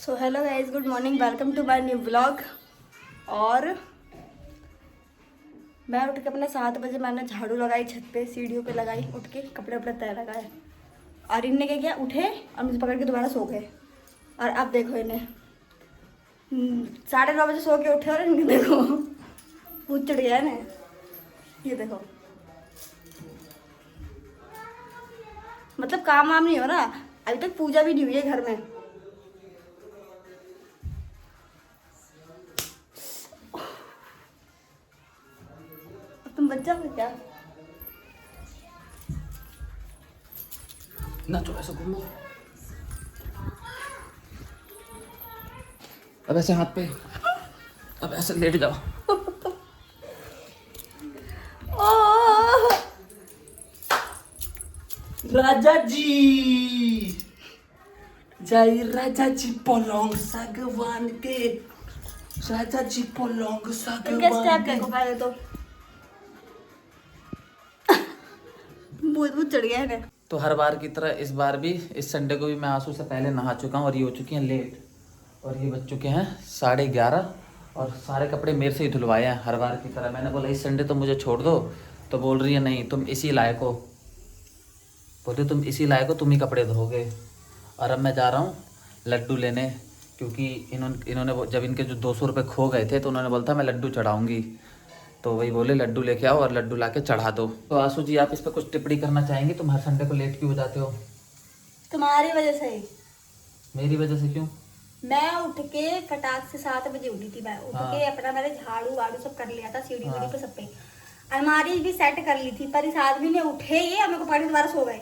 So hello guys, good morning, welcome to my new vlog. और मैं उठ के अपने 7 बजे मैंने झाड़ू लगाई, छत पे सीढ़ियों पे लगाई, उठ के कपड़े वपड़े तय लगाए। और इनने क्या किया, उठे और मुझे पकड़ के दोबारा सो गए। और अब देखो इन्हें 9:30 बजे सो के उठे और इनके देखो भूत चढ़ गया है ना। ये देखो, मतलब काम वाम नहीं हो रहा, अभी तक पूजा भी नहीं हुई है घर में। तुम बच जाओगे क्या? नाचो ऐसा घूमो। अब ऐसे हाथ पे, अब ऐसे लेट जाओ। ओह! राजा जी जय राजा जी पलंग सागवान के, राजा जी पलंग इनके सागवान स्टेप के। देखो पहले तो भूत भूत चढ़ गया है। तो हर बार की तरह इस बार भी, इस संडे को भी मैं आंसू से पहले नहा चुका हूँ और ये हो चुकी हैं लेट। और ये बज चुके हैं 11:30 और सारे कपड़े मेरे से ही धुलवाए हैं हर बार की तरह। मैंने बोला इस संडे तो मुझे छोड़ दो, तो बोल रही है नहीं तुम इसी लायक हो, बोले तुम इसी लायक हो, तुम ही कपड़े धोगे। और अब मैं जा रहा हूँ लड्डू लेने, क्योंकि इन्होंने जब इनके जो 200 रुपये खो गए थे तो उन्होंने बोला था मैं लड्डू चढ़ाऊँगी, तो वही बोले लड्डू लेके आओ और लड्डू लाके चढ़ा दो। तो आंसू जी आप इस पर कुछ टिप्पणी करना चाहेंगे? तुम हर संडे को लेट क्यों हो जाते हो? तुम्हारी वजह से ही। मेरी वजह से क्यों? मैं उठ के फटाक से 7 बजे उठी थी। मैं उठ के अपना मैंने झाड़ू वाड़ू सब कर लिया था, सीढ़ी वीढ़ी पे सब पे अलमारी भी सेट कर ली थी, पर इस आदमी ने उठे ये और मेरे को पकड़ के दोबारा सो गए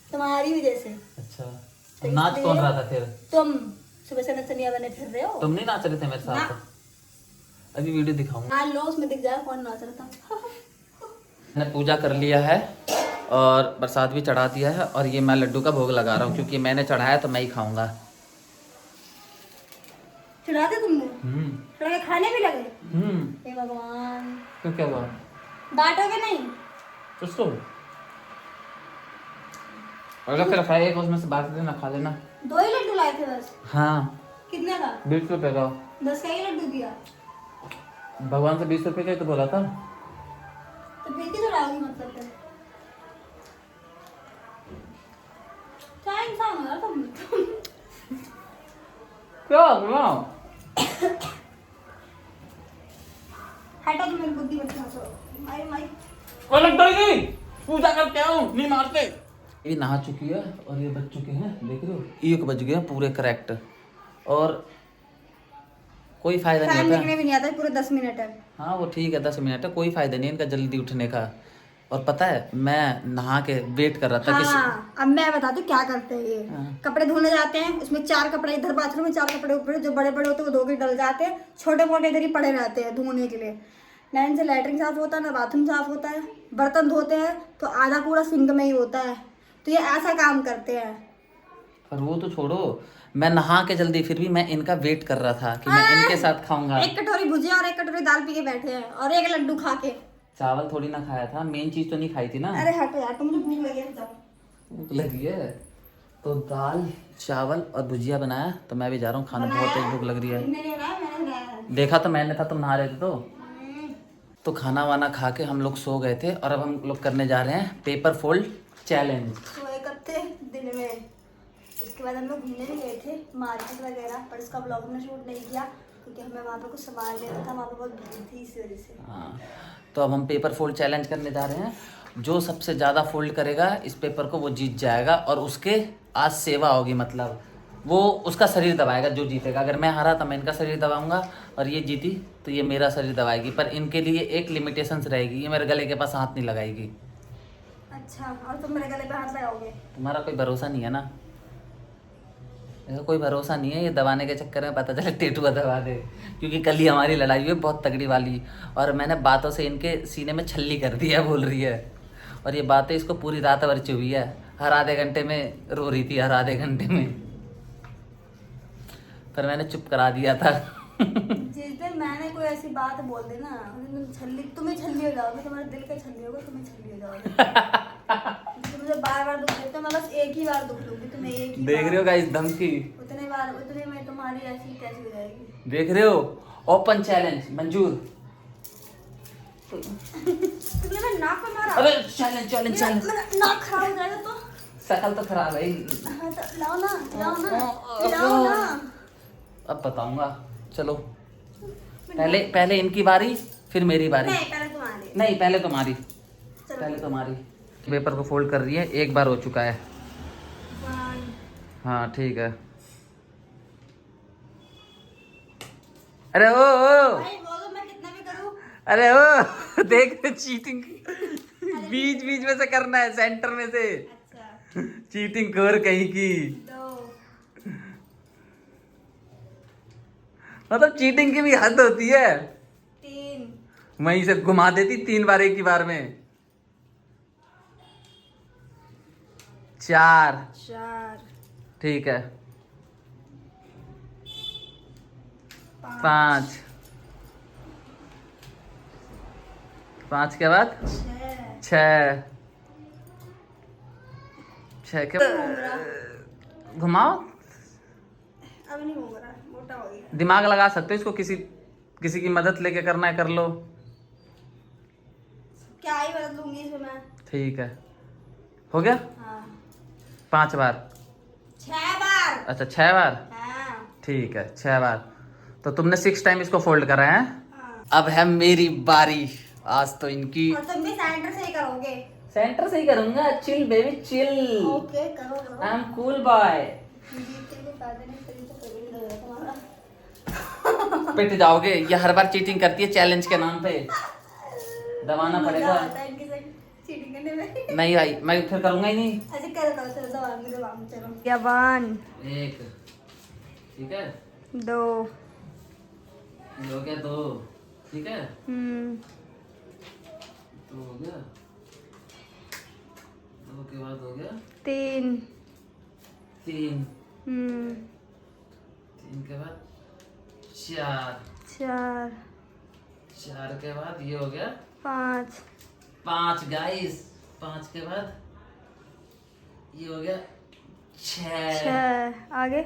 तुम्हारी वजह से। अच्छा, तो तो नाच इसलिए कौन रहा था फिर? तुम सुबह से नचनिया बने फिर रहे हो। तुम नहीं नाच रहे थे मेरे साथ? अभी वीडियो दिखाऊंगा। हाँ लो, उसमें दिख जाएगा कौन नाच रहा था। मैंने पूजा कर लिया है और प्रसाद भी चढ़ा दिया है और ये मैं लड्डू का भोग लगा रहा हूँ, क्योंकि मैंने चढ़ाया तो मैं ही खाऊंगा। चढ़ा दे तुमने? चढ़ा के खाने भी लगे? हे भगवान, तो क्या हुआ? डांटोगे नहीं? उसको अगर फिर खाए एक उसमें से बात देना, खा लेना। 2 ही लड्डू लाए थे बस? हाँ, कितने का? 20 रुपये का। 10 का ही लड्डू दिया? भगवान से 20 रुपये का ही तो बोला था। तो फिर क्यों चढ़ाओगी? मतलब फिर क्या इंसान हो यार तुम। क्या हुआ? हटो, तुम मेरी बुद्धि मत खाओ। माई माई और लगता ही पूजा करके आओ, नहीं मारते। ये नहा चुकी है और ये बज चुके हैं, देख रहे हो 1 बज गए पूरे करेक्ट। और कोई फायदा नहीं टाइम होता। दिखने भी नहीं आता, पूरे 10 मिनट है। हाँ वो ठीक है, 10 मिनट है, कोई फायदा नहीं इनका जल्दी उठने का। और पता है मैं नहा के वेट कर रहा था हाँ, अब मैं बता दूं क्या करते हैं ये। हाँ। कपड़े धोने जाते हैं, उसमें 4 कपड़े इधर बाथरूम में, 4 कपड़े ऊपर, जो बड़े बड़े होते हैं वो धो के डल जाते हैं, छोटे मोटे इधर ही पड़े रहते हैं धोने के लिए। ना इनसे लैट्रिन साफ होता है ना बाथरूम साफ होता है। बर्तन धोते हैं तो आधा कूड़ा सिंक में ही होता है। तो ये ऐसा काम करते हैं। पर वो तो छोड़ो, मैं नहा के जल्दी, फिर भी मैं इनका वेट कर रहा था कि मैं इनके साथ खाऊंगा। 1 कटोरी भुजिया और 1 कटोरी दाल पी के बैठे हैं और 1 लड्डू खा के। चावल थोड़ी ना खाया था, मेन चीज तो नहीं खाई थी ना। अरे हटो यार, तुम मुझे भूख लगी है, जाओ। भूख लगी है तो दाल चावल और भुजिया बनाया, तो मैं भी जा रहा हूँ खाने, बहुत तेज भूख लग रही है। मैंने बनाया, मैंने बनाया। देखा तो मैंने था, तुम नहा रहे थे तो खाना वाना खा के हम लोग सो गए थे। और अब हम लोग करने जा रहे हैं पेपर फोल्ड चैलेंज। तो 1 हफ्ते दिन में, उसके बाद हम लोग घूमने भी गए थे मार्केट वगैरह, पर इसका ब्लॉग में शूट नहीं किया क्योंकि हमें वहाँ पे कुछ सामान लेना था, वहाँ पे बहुत भीड़ थी इस वजह से। हाँ, तो अब हम पेपर फोल्ड चैलेंज करने जा रहे हैं। जो सबसे ज़्यादा फोल्ड करेगा इस पेपर को वो जीत जाएगा, और उसके आज सेवा होगी, मतलब वो उसका शरीर दबाएगा जो जीतेगा। अगर मैं हारा तो मैं इनका शरीर दबाऊंगा और ये जीती तो ये मेरा शरीर दबाएगी। पर इनके लिए एक लिमिटेशंस रहेगी, ये मेरे गले के पास हाथ नहीं लगाएगी। अच्छा, और तुम मेरे गले पे हाथ लगाओगे? तुम्हारा कोई भरोसा नहीं है ना? ऐसा कोई भरोसा नहीं है, ये दबाने के चक्कर में पता चले टेटुआ दबा दे। क्योंकि कल ही हमारी लड़ाई हुई बहुत तगड़ी वाली, और मैंने बातों से इनके सीने में छल्ली कर दी है, बोल रही है। और ये बातें इसको पूरी रात भर चुभी है, हर आधे घंटे में रो रही थी, हर आधे घंटे में। पर मैंने चुप करा दिया था। जिस दिन मैंने कोई ऐसी बात बोल दी ना, उस दिन तुम छल्ली, तुम्हें छल्ली हो जाओगे, तुम्हारे दिल का छल्ली होगा, तुम्हें छल्ली हो जाओगे। मुझे मुझे बार बार दुख देते हो, मैं बस एक ही बार दुख लूंगी तुम्हें, एक ही देख रहे हो गाइस धमकी, उतने बार, उतने में तुम्हारी ऐसी कैसी हो जाएगी। देख रहे हो, ओपन चैलेंज मंजूर। तुमने मेरे नाक पे मारा। अरे चैलेंज चैलेंज चैलेंज, मेरा नाक खराब हो जाएगा तो। शकल तो खराब है। हाँ तो लाओ ना, लाओ ना, लाओ ना। अब बताऊंगा, चलो पहले इनकी बारी, फिर मेरी बारी। नहीं पहले तुम्हारी। नहीं पहले तुम्हारी, चलो। पहले तुम्हारी। पेपर को फोल्ड कर रही है, एक बार हो चुका है। 1 हाँ ठीक है। अरे ओ भाई बोलो मैं कितना भी करूं। अरे ओ देख चीटिंग बीच बीच में से करना है, सेंटर में से। अच्छा चीटिंग कर कहीं की, 2 मतलब चीटिंग की भी हद होती है। 3 वहीं से घुमा देती 3 बार एक ही बार में। 4 4 ठीक है। 5 5 के बाद 6 के घुमाओ। अब नहीं होगा, मोटा हो गया। दिमाग लगा सकते हो इसको, किसी की मदद लेके करना है कर लो। क्या ही बदल दूंगी इसमें मैं। ठीक है, हो गया। हाँ 5 बार, 6 बार। अच्छा 6 बार हाँ ठीक है। 6 बार तो तुमने 6 टाइम इसको फोल्ड करा है। हाँ। अब है मेरी बारी। आज तो इनकी और तुम भी सेंटर से ही करोगे। सेंटर से ही करूंगा। चिल बेबी चिल, ओके करो करो। I am cool boy. जीतने को फायदा नहीं, तभी तो कभी नहीं लग रहा तुम्हारा। पिट जाओगे, ये हर बार चीटिंग करती है चैलेंज के नाम पे। दबाना मजा पड़ेगा। आता है इनके साथ चीटिंग करने में। नहीं भाई मैं फिर करूंगा ही नहीं। ऐसे करो करो, चलो दबाओ चलो। या 1 एक ठीक है, 2 ये हो गया 2 ठीक है, 2 हो गया, 2 के बाद हो गया 3 3 3 के बाद 4 4 के बाद ये हो गया 5 गाइस। 5 के बाद ये हो गया 6 आगे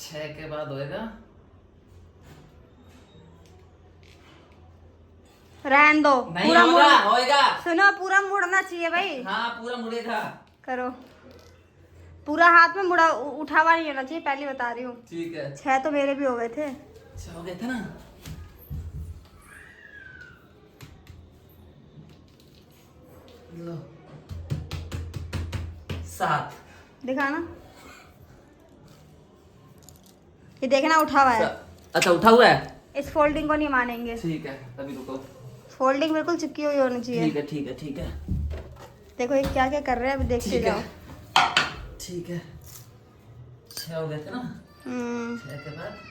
6 के बाद होएगा, रहन दो। नहीं पूरा होगा, मुड़, होएगा। सुनो पूरा मुड़ना चाहिए भाई। हाँ पूरा मुड़ेगा। करो, पूरा हाथ में मुड़ा उठा हुआ नहीं होना चाहिए, पहले बता रही हूँ। ठीक है, 6 तो मेरे भी हो गए थे। अच्छा हो गए थे ना। लो 7 दिखाना, ये देखना उठा हुआ है। अच्छा उठा हुआ है, इस फोल्डिंग को नहीं मानेंगे। ठीक है तभी रुको। फोल्डिंग बिल्कुल चिपकी हुई होनी चाहिए। ठीक है ठीक है ठीक है देखो ये क्या क्या कर रहे हैं, अभी देखते ठीक जाओ। है ठीक है। 6 हो गए थे ना। 6 के बाद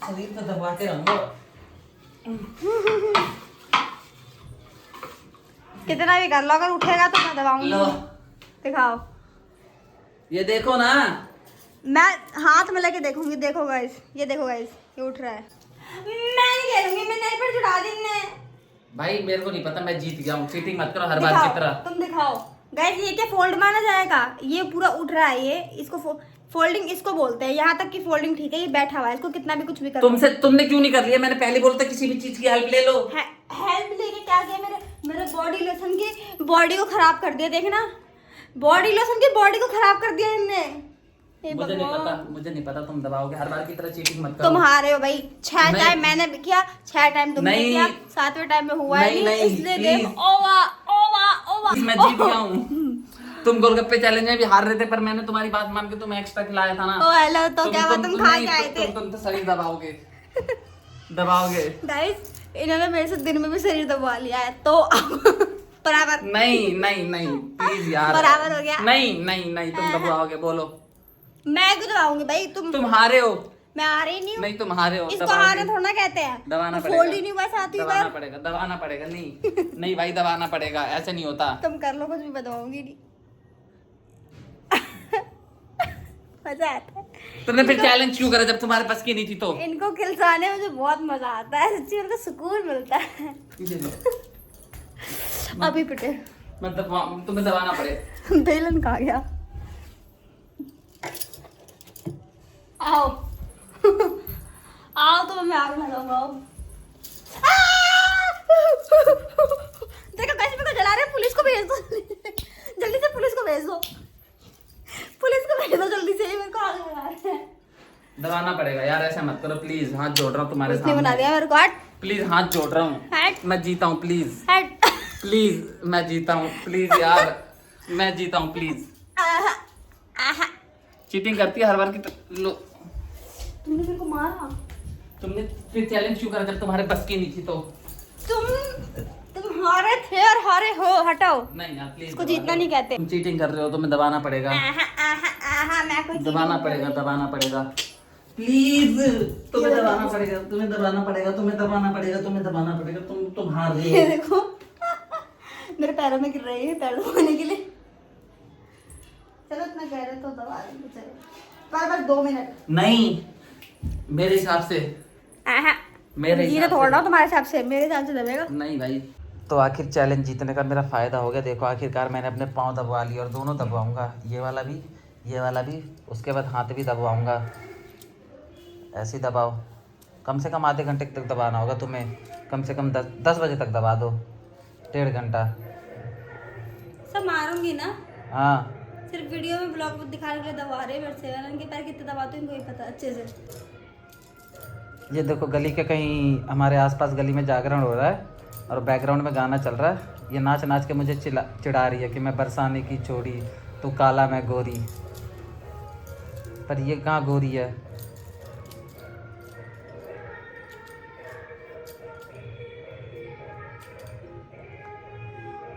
शरीर तो दबा के रहूंगा। कितना भी कर लो, अगर उठेगा तो मैं दबाऊंगी। लो दिखाओ, ये देखो ना, मैं हाथ में लेके देखूंगी। देखो गाइस, ये देखो गाइस, ये उठ रहा है। मैं नहीं खेलूंगी, मैं नहीं पर चढ़ा दी ने। भाई मेरे को नहीं पता, मैं जीत गया हूँ। चीटिंग मत करो हर बार की तरह। तुम दिखाओ गाइस, ये क्या फोल्ड माना जाएगा? ये पूरा उठ रहा है, ये इसको फोल्डिंग इसको बोलते हैं। यहाँ तक की फोल्डिंग ठीक है, ये बैठा हुआ है, इसको कितना भी कुछ भी कर। तुमने क्यों नहीं कर लिया? मैंने पहले बोला था किसी भी चीज की हेल्प ले लो। हेल्प लेके क्या किया? मेरे बॉडी लोशन की बॉडी को खराब कर दिया। देखना, बॉडी लोशन की बॉडी को खराब कर दिया इनने। मुझे नहीं पता, तुम दबाओगे हर बार की तरह। चीटिंग मत करो। तुम हारे हो भाई। 6 टाइम मैंने भी किया, 6 टाइम तुमने किया, 7वें टाइम में हुआ नहीं, इसलिए गेम ओवर। मैं जीत गया हूँ। तुम गोलगप्पे चैलेंज में भी हार रहे थे, पर मैंने तुम्हारी बात मान के तुम्हें एक्स्ट्रा खिलाया था ना। ओ हेलो, तो क्या बात, तुम खा के आए थे। तुम तो शरीर दबाओगे। दबाओगे गाइस, इन्होंने मेरे से दिन में भी शरीर दबा लिया है, तो बराबर। नहीं प्लीज यार, बराबर हो गया। नहीं तुम दबाओगे, बोलो। मैं क्यों दबाऊंगी भाई? तुम हारे हो। मैं हारे ही नहीं हूँ। नहीं तुम हारे हो। इसको हारे थोड़ा ना कहते हैं। दबाना तो पड़ेगा। फोल्ड ही नहीं हुआ 7वीं बार। दबाना पड़ेगा। नहीं भाई दबाना पड़ेगा, ऐसे नहीं होता। तुम कर लो, कुछ भी बताऊंगी नहीं। मजा आता है। तुमने फिर चैलेंज क्यों करा जब तुम्हारे पास की नहीं थी तो? इनको खिलसाने में मुझे बहुत मजा आता है, सच्ची मेरे को सुकून मिलता है। अभी पिटे मतलब तुम्हें दबाना पड़े। बेलन कहाँ गया? आओ आओ तो मैं आग लगाऊंगा। देखो कैसे मेरे को जला रहे हैं, पुलिस को भेज दो जल्दी से, पुलिस को भेज दो, पुलिस को भेज दो जल्दी से, मेरे को आग लगा रहे हैं। दबाना पड़ेगा यार, ऐसा मत करो प्लीज, हाथ जोड़ रहा हूँ तुम्हारे उसने बना सामने। दिया मेरे को, हट प्लीज हाथ जोड़ रहा हूँ, हट मैं जीता हूँ प्लीज, हट। प्लीज मैं जीता हूँ प्लीज यार, मैं जीता हूँ प्लीज। आहा, आहा। चीटिंग करती है हर बार की लो। तुमने मेरे को मारा। तुमने फिर चैलेंज क्यों करा जब तुम्हारे बस की नहीं थी तो? तुम हारे थे और हारे हो, हटाओ। नहीं यार प्लीज, इसको जीतना नहीं कहते। तुम चीटिंग कर रहे हो, तुम्हें दबाना पड़ेगा, आहा, आहा, आहा, मैं कोई दबाना पड़ेगा, दबाना पड़ेगा प्लीज, तुम्हें दबाना पड़ेगा, तुम्हें दबाना पड़ेगा, तुम्हें दबाना पड़ेगा, तुम्हें दबाना पड़ेगा, तुम हार गए। ये देखो मेरे पैरों में गिर रही है, पैर धोने के लिए। चलो इतना कह रहे तो दबा देंगे, चलो पर 2 मिनट। नहीं, मेरे हिसाब से, मेरे जीत हिसाब थोड़ा से तुम्हारे हिसाब से, मेरे हिसाब से दबेगा। नहीं भाई। तो आखिर चैलेंज जीतने का मेरा फायदा हो गया। देखो आखिरकार मैंने अपने पाँव दबवा लिए और दोनों दबवाऊंगा, ये वाला भी, उसके बाद हाथ भी दबवाऊंगा। ऐसे ही दबाओ, कम से कम आधे घंटे तक दबाना होगा तुम्हें, कम से कम 10 बजे तक दबा दो, 1.5 घंटा। सब मारूंगी ना, हाँ सिर्फ वीडियो में ब्लॉग में दिखाने के लिए दबा रहे हैं। मेरे से इनके पैर कितने दबाते हैं इनको ही पता अच्छे से। ये देखो गली के कहीं हमारे आसपास गली में जागरण हो रहा है और बैकग्राउंड में गाना चल रहा है। ये नाच नाच के मुझे चिढ़ा रही है कि मैं बरसाने की छोड़ी, तू काला मैं गोरी। पर ये कहाँ गोरी है?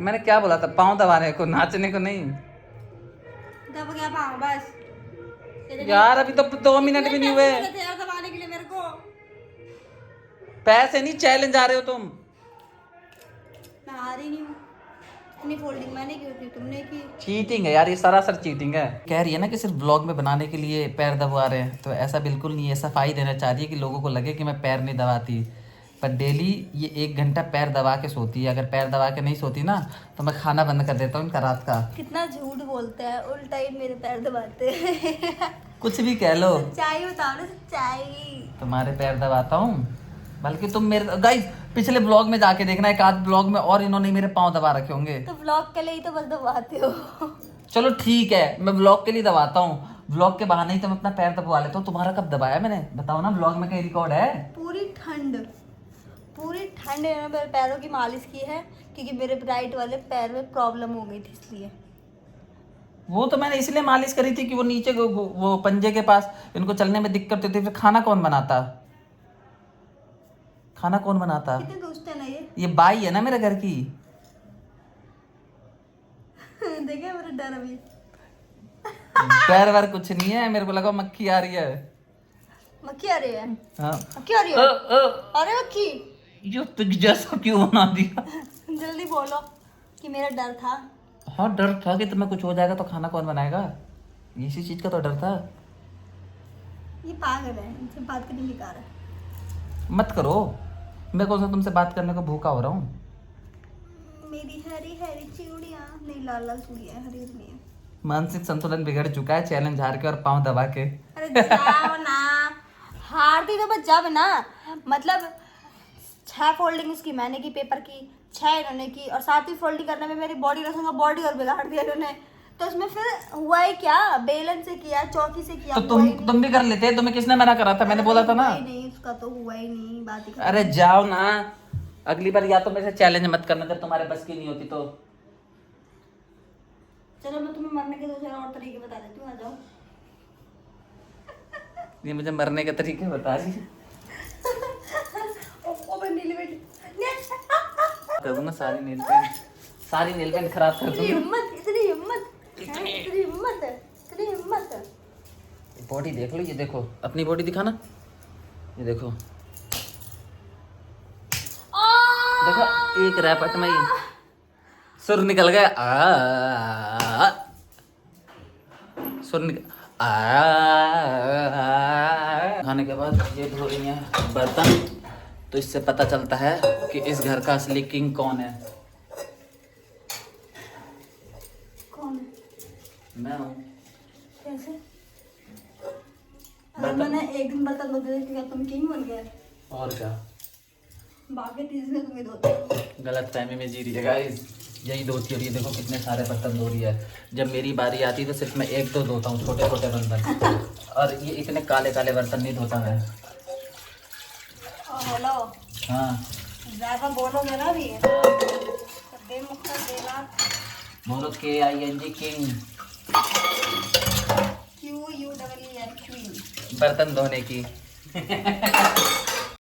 मैंने क्या बोला था? पाँव दबाने को, नाचने को नहीं। दब गया पाँव बस। यार अभी तो 2 मिनट भी नहीं हुए। दबाने के लिए मेरे को पैसे नहीं, चैलेंज आ रहे हो तुम। मैं आ रही नहीं हूँ, इतनी फोल्डिंग मैंने की, उतनी तुमने की। चीटिंग है यार, ये सरासर चीटिंग है। कह रही है ना कि सिर्फ ब्लॉग में बनाने के लिए पैर दबा रहे हैं, तो ऐसा बिल्कुल नहीं है। सफाई देना चाह रही है कि लोगों को लगे कि मैं पैर नहीं दबाती, पर डेली ये 1 घंटा पैर दबा के सोती है। अगर पैर दबा के नहीं सोती ना तो मैं खाना बंद कर देता हूँ इनका रात का। कितना झूठ बोलते हैं, उल्टा ही मेरे पैर दबाते हैं। कुछ भी कह लो, सच्चाई बताओ ना, सच्चाई। तुम्हारे पैर दबाता हूँ। बल्कि तुम मेरे गाइस पिछले ब्लॉग में जाके देखना, एक आध ब्लॉग में और इन्होंने मेरे पाँव दबा रखे होंगे। तो ब्लॉग के लिए ही तो बस दबाते हो। चलो ठीक है, मैं ब्लॉग के लिए दबाता हूँ, ब्लॉग के बहाने ही तो मैं अपना पैर दबवा लेता हूँ। तुम्हारा कब दबाया मैंने, बताओ ना, ब्लॉग में कहीं रिकॉर्ड है? पूरी ठंड मैंने मेरे पैरों की मालिश की है, क्योंकि मेरे राइट वाले पैर में प्रॉब्लम हो गई थी, इसलिए। वो तो मैंने इसलिए मालिश करी थी कि वो नीचे वो पंजे के पास इनको चलने में दिक्कत होती थी। फिर खाना कौन बनाता? कितने दोस्त है ना ये बाई है ना मेरे घर की। देखे मेरा डर अभी। पैर वार कुछ नहीं है, मेरे को लगा मक्खी आ रही है। मक्खी आ रही है? हाँ। मक्खी आ रही है? अरे मक्खी ये पिग जैसा क्यों बना दिया? जल्दी बोलो कि मेरा डर था। हाँ डर था कि तुम्हें कुछ हो जाएगा तो खाना कौन बनाएगा, इसी चीज का तो डर था। ये पागल है, इनसे बात करनी बेकार है। मत करो, मैं कौन सा तुमसे बात करने को भूखा हो रहा हूँ? मेरी हरी हरी चूड़ियां, नहीं लाल लाल चूड़ियां, हरी हरी नहीं है। मानसिक संतुलन बिगड़ चुका है चैलेंज हार के और पाँव दबा के। अरे जाओ ना, हारती तो बस जब ना, मतलब 6 फोल्डिंग उसकी मैंने की पेपर की, 6 इन्होंने की, और 7वीं फोल्डिंग करने में मेरी बॉडी रखूंगा, बॉडी और बिगाड़ दिया इन्होंने। तो उसमें फिर हुआ ही क्या, बेलन से किया, चौकी से किया। तो तुम भी कर लेते, तुम्हें किसने मना करा था? मैंने बोला था ना। नहीं, उसका तो हुआ ही नहीं, बात ही। अरे जाओ ना, अगली बार या तो मेरे से चैलेंज मत करना जब तुम्हारे बस की नहीं होती तो। चलो मैं तुम्हें मरने के 2 और तरीके बता देती हूँ, आ जाओ। ये मुझे मरने के तरीके बता रही है। कर दूंगा सारी नेल पेंट खराब कर दूंगा। इतनी हिम्मत। बॉडी देख लो, ये देखो अपनी बॉडी दिखाना, ये देखो एक रैपट में ही सुर निकल गया। सुर निकल खाने के बाद ये धो रही हैं बर्तन, तो इससे पता चलता है कि इस घर का असली किंग कौन है। कौन है? मैं हूँ। कैसे? अगर मैंने एक दिन बर्तन धो दिए क्या तुम किंग बन गए? और क्या, बाकी तीसरे तुम्हें धोते हो। गलत फहमी में जी रही है गाइस, यही धोती है। ये देखो कितने सारे बर्तन धो रही है। जब मेरी बारी आती है तो सिर्फ मैं एक दो धोता हूँ, छोटे छोटे बर्तन, और ये इतने काले काले बर्तन नहीं धोता मैं। हेलो, हाँ ज्यादा बोलोगे ना भी तो बेमुखर देना। बोलो KING किंग, QUEEN क्वीन। बर्तन धोने की।